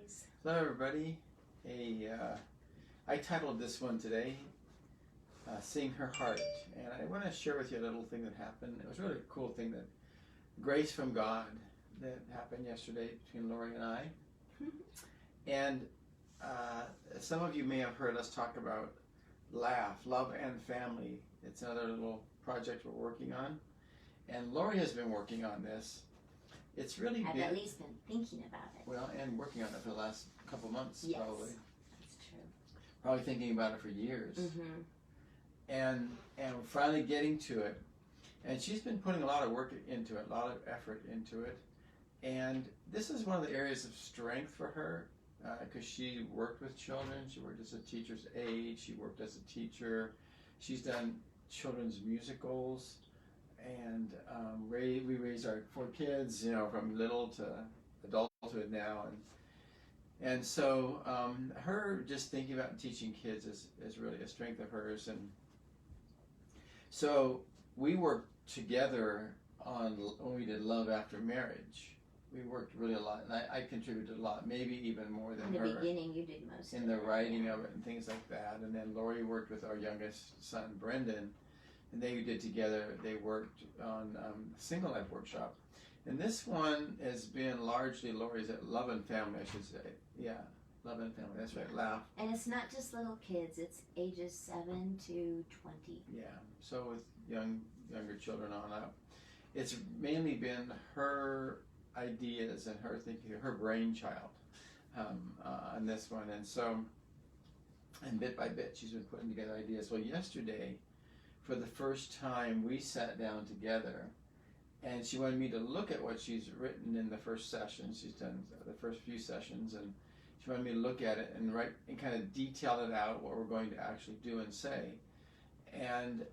guys. Hello, everybody. I titled this one today, Seeing Her Heart. And I want to share with you a little thing that happened. It was really a cool thing, that grace from God that happened yesterday between Lori and I. And some of you may have heard us talk about LAUGH, Love and Family. It's another little project we're working on. And Lori has been working on this. It's really I've been, at least been thinking about it. well, and working on it for the last couple months, Yes, probably. that's true. Probably thinking about it for years. Mm-hmm. And we're finally getting to it. And she's been putting a lot of work into it, a lot of effort into it. And this is one of the areas of strength for her, because she worked with children. She worked as a teacher's aide. She worked as a teacher. She's done children's musicals. And we raised our 4 kids, from little to adulthood now. And so her just thinking about teaching kids is really a strength of hers. And so we worked together on when we did Love After Marriage. We worked really a lot, and I contributed a lot, maybe even more than her. In the beginning, you did most in of the it. writing of it and things like that. And then Lori worked with our youngest son, Brendan, and they did together. They worked on Single Life Workshop. And this one has been largely Lori's at Love and Family, I should say. Yeah, Love and Family, that's right, LAUGH. And it's not just little kids, it's ages 7 to 20. Yeah, so with younger children on up. It's mainly been her ideas and her thinking, her brainchild on this one. And so, and bit by bit, she's been putting together ideas. Well, yesterday, for the first time, we sat down together, and she wanted me to look at what she's written in the first session. She's done the first few sessions, and she wanted me to look at it and write and kind of detail it out, what we're going to actually do and say. And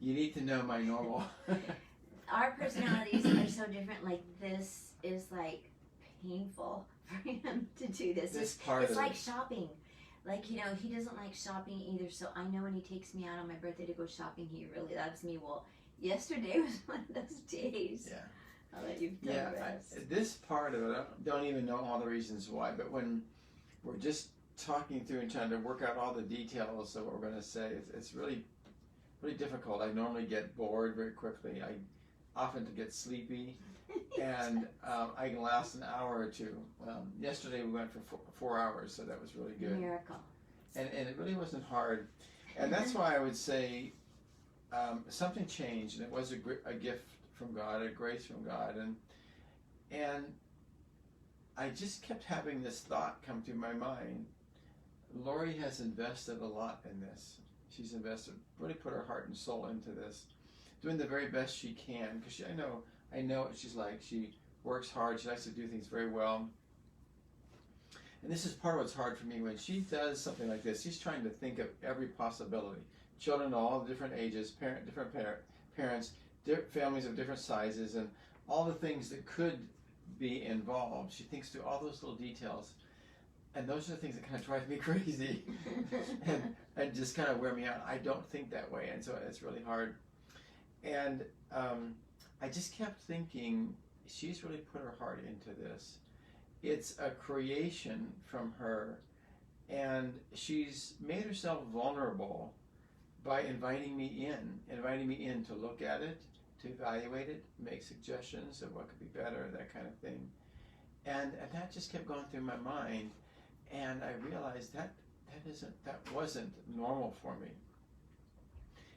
you need to know my normal. Our personalities are so different. Like, this is like painful for him to do this. It's like shopping. Like, he doesn't like shopping either, so I know when he takes me out on my birthday to go shopping, he really loves me. Well, yesterday was one of those days. Yeah. I'll let you digress. This part of it, I don't even know all the reasons why, but when we're just talking through and trying to work out all the details of what we're going to say, it's really, really difficult. I normally get bored very quickly. I often get sleepy, and I can last an hour or two. Yesterday we went for 4 hours, so that was really good. Miracle. And it really wasn't hard. And that's why I would say something changed, and it was a gift from God, a grace from God. And I just kept having this thought come through my mind. Lori has invested a lot in this. She's invested, really put her heart and soul into this, doing the very best she can, because I know what she's like. She works hard. She likes to do things very well. And this is part of what's hard for me. When she does something like this, she's trying to think of every possibility. Children of all different ages, different parents, families of different sizes, and all the things that could be involved. She thinks through all those little details. And those are the things that kind of drive me crazy and just kind of wear me out. I don't think that way, and so it's really hard. And I just kept thinking, she's really put her heart into this. It's a creation from her, and she's made herself vulnerable by inviting me in to look at it, to evaluate it, make suggestions of what could be better, that kind of thing. And that just kept going through my mind, and I realized that wasn't normal for me.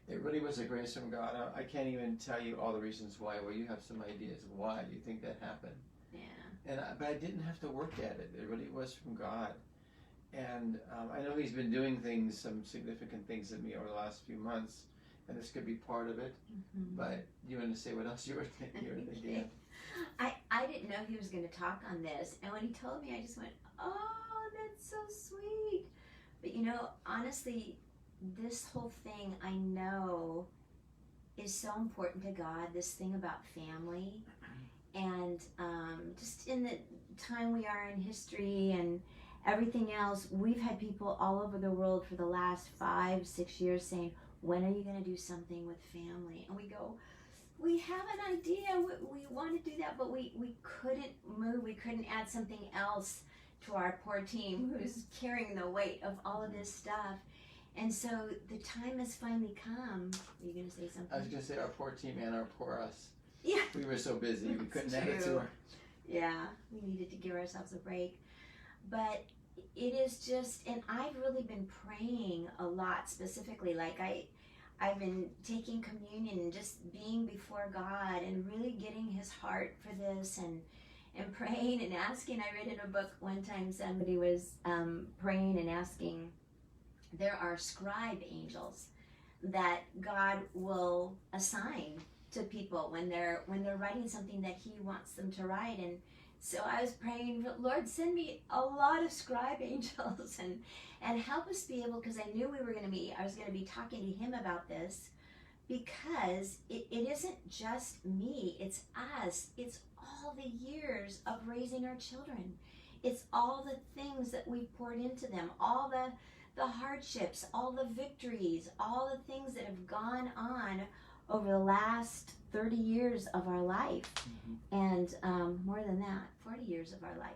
It really was a grace from God. I can't even tell you all the reasons why. Well, you have some ideas. Why do you think that happened? Yeah. But I didn't have to work at it. It really was from God. And I know He's been doing some significant things in me over the last few months, and this could be part of it. Mm-hmm. But you want to say what else you were thinking? Okay. I didn't know he was going to talk on this, and when he told me, I just went, oh, that's so sweet. But honestly, this whole thing I know is so important to God, this thing about family. And just in the time we are in history and everything else, we've had people all over the world for the last 5-6 years saying, when are you going to do something with family? And we go, we have an idea, we want to do that, but we couldn't move, we couldn't add something else to our poor team who's carrying the weight of all of this stuff. And so the time has finally come. Are you going to say something? I was going to say our poor team and our poor us. Yeah. We were so busy, we couldn't add it to true. our... Yeah, we needed to give ourselves a break. But it is just, and I've really been praying a lot specifically. Like I've been taking communion and just being before God and really getting his heart for this and praying and asking. I read in a book one time, somebody was praying and asking, there are scribe angels that God will assign to people when they're writing something that he wants them to write. And so I was praying, Lord, send me a lot of scribe angels and help us be able, because I knew I was going to be talking to him about this, because it isn't just me, it's us. It's all the years of raising our children. It's all the things that we've poured into them, all the hardships, all the victories, all the things that have gone on over the last 30 years of our life. And more than that, 40 years of our life,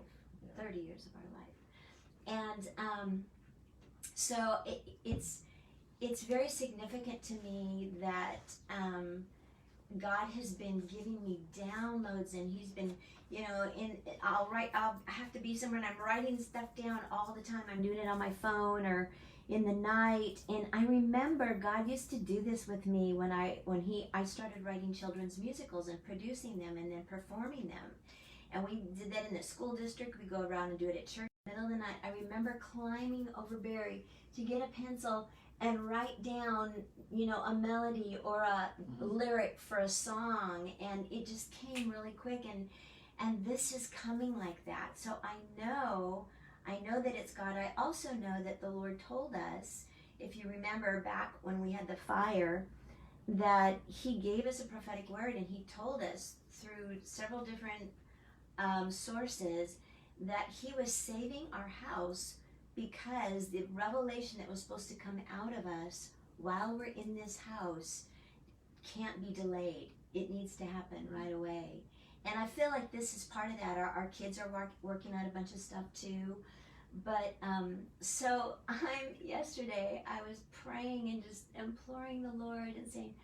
30 years of our life. And so it's very significant to me that God has been giving me downloads, and he's been, I'll have to be somewhere and I'm writing stuff down all the time. I'm doing it on my phone or in the night. And I remember God used to do this with me when I started writing children's musicals and producing them and then performing them. And we did that in the school district. We go around and do it at church. Middle of the night, I remember climbing over Barry to get a pencil and write down, a melody or a lyric for a song, and it just came really quick, and this is coming like that. So I know that it's God. I also know that the Lord told us, if you remember back when we had the fire, that he gave us a prophetic word, and he told us through several different sources that he was saving our house, because the revelation that was supposed to come out of us while we're in this house can't be delayed. It needs to happen right away. And I feel like this is part of that. Our kids are working on a bunch of stuff too. But so yesterday I was praying and just imploring the Lord and saying,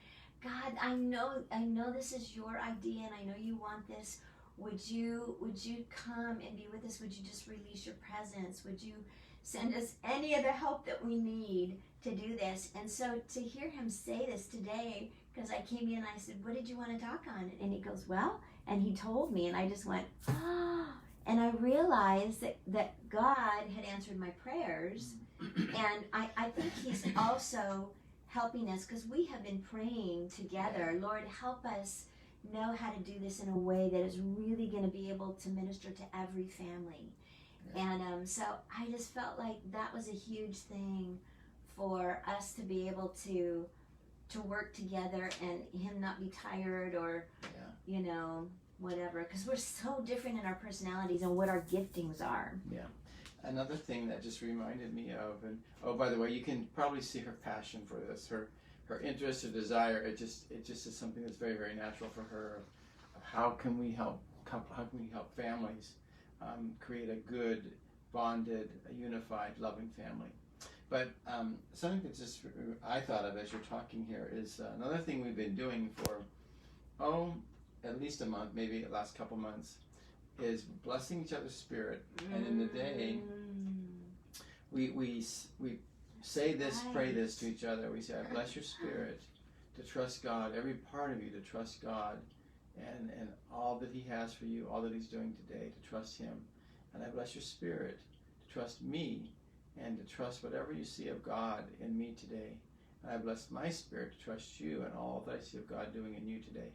God, I know this is your idea, and I know you want this. Would you come and be with us? Would you just release your presence? Would you send us any of the help that we need to do this? And so to hear him say this today, because I came in and I said, what did you want to talk on? And he goes, well, and he told me, and I just went, ah. And I realized that God had answered my prayers. And I think he's also helping us, because we have been praying together. Lord, help us know how to do this in a way that is really going to be able to minister to every family. And so I just felt like that was a huge thing for us to be able to work together, and him not be tired or whatever, because we're so different in our personalities and what our giftings are. Yeah. Another thing that just reminded me of, and oh, by the way, you can probably see her passion for this, her interest, her desire. It just is something that's very, very natural for her. Of how can we help families create a good, bonded, unified, loving family. But something that just I thought of as you're talking here is another thing we've been doing for at least a month, maybe the last couple months, is blessing each other's spirit. And in the day, we say this, pray this to each other. We say, I bless your spirit to trust God, every part of you to trust God, and all that he has for you, all that he's doing today, to trust him. And I bless your spirit to trust me and to trust whatever you see of God in me today. And I bless my spirit to trust you and all that I see of God doing in you today.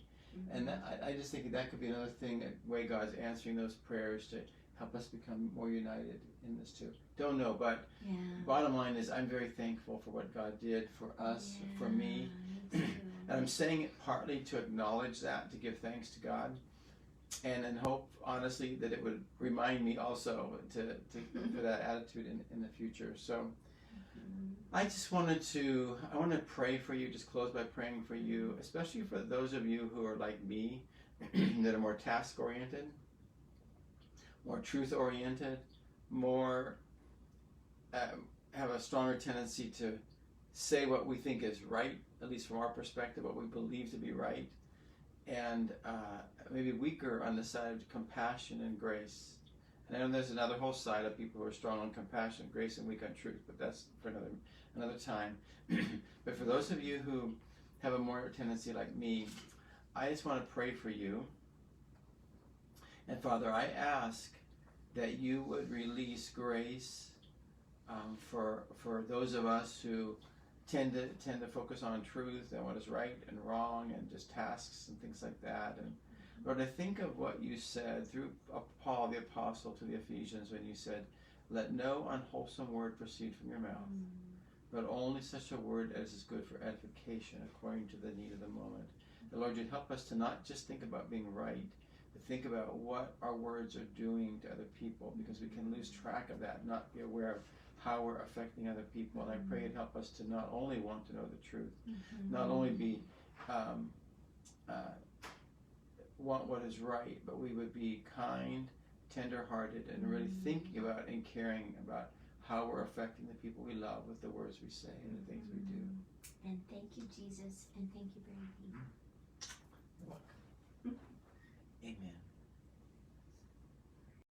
And I just think that could be another thing, a way God's answering those prayers to help us become more united in this too. Don't know, but bottom line is I'm very thankful for what God did for us, for me. And I'm saying it partly to acknowledge that, to give thanks to God, and hope, honestly, that it would remind me also for that attitude in the future. So I want to pray for you, just close by praying for you, especially for those of you who are like me, that are more task-oriented. more truth-oriented, more have a stronger tendency to say what we think is right, at least from our perspective, what we believe to be right, and maybe weaker on the side of compassion and grace. And I know there's another whole side of people who are strong on compassion, grace, and weak on truth, but that's for another time. But for those of you who have a more tendency like me, I just want to pray for you. And Father, I ask that you would release grace for those of us who tend to focus on truth and what is right and wrong and just tasks and things like that. And Lord, I think of what you said through Paul the Apostle to the Ephesians when you said, "Let no unwholesome word proceed from your mouth, but only such a word as is good for edification according to the need of the moment." The Lord, you'd help us to not just think about being right, but think about what our words are doing to other people, because we can lose track of that, not be aware of how we're affecting other people. And I pray you'd help us to not only want to know the truth, not only be want what is right, but we would be kind, tender-hearted, and really thinking about and caring about how we're affecting the people we love with the words we say and the things we do. And thank you, Jesus, and thank you, Brandon. You're welcome. Amen.